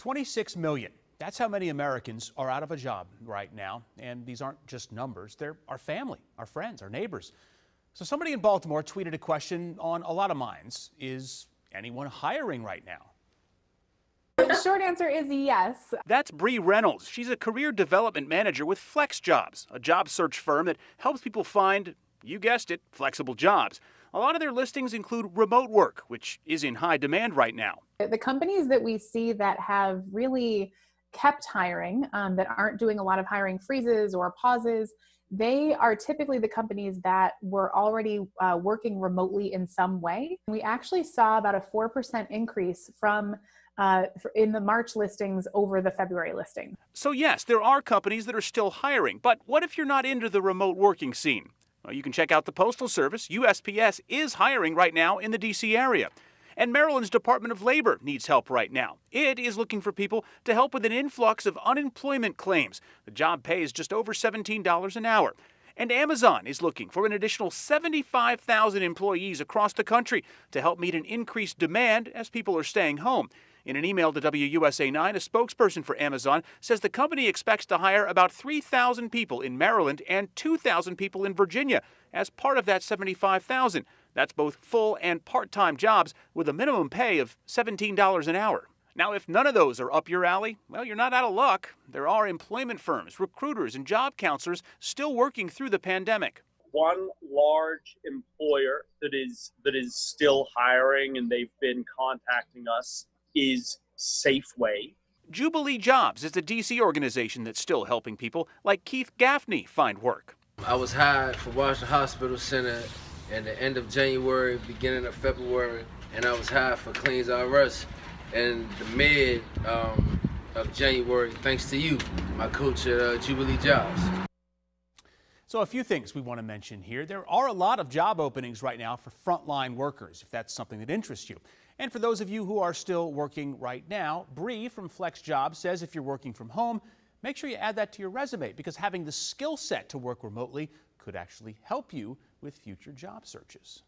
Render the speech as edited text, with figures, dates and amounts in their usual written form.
26 million. That's how many Americans are out of a job right now. And these aren't just numbers. They're our family, our friends, our neighbors. So somebody in Baltimore tweeted a question on a lot of minds. Is anyone hiring right now? The short answer is yes. That's Bree Reynolds. She's a career development manager with Flex Jobs, a job search firm that helps people find, you guessed it, flexible jobs. A lot of their listings include remote work, which is in high demand right now. The companies that we see that have really kept hiring, that aren't doing a lot of hiring freezes or pauses, they are typically the companies that were already working remotely in some way. We actually saw about a 4% increase from in the March listings over the February listing. So yes, there are companies that are still hiring, but what if you're not into the remote working scene? Well, you can check out the Postal Service. USPS is hiring right now in the D.C. area. And Maryland's Department of Labor needs help right now. It is looking for people to help with an influx of unemployment claims. The job pays just over $17 an hour. And Amazon is looking for an additional 75,000 employees across the country to help meet an increased demand as people are staying home. In an email to WUSA 9, a spokesperson for Amazon says the company expects to hire about 3,000 people in Maryland and 2,000 people in Virginia as part of that 75,000. That's both full and part-time jobs with a minimum pay of $17 an hour. Now, if none of those are up your alley, well, you're not out of luck. There are employment firms, recruiters, and job counselors still working through the pandemic. One large employer that is still hiring, and they've been contacting us, is Safeway. Jubilee Jobs is a D.C. organization that's still helping people like Keith Gaffney find work. I was hired for Washington Hospital Center at the end of January, beginning of February, and I was hired for Cleans R Us in the mid of January, thanks to you, my coach at Jubilee Jobs. So a few things we want to mention here. There are a lot of job openings right now for frontline workers, if that's something that interests you. And for those of you who are still working right now, Bree from Flex Jobs says if you're working from home, make sure you add that to your resume, because having the skill set to work remotely could actually help you with future job searches.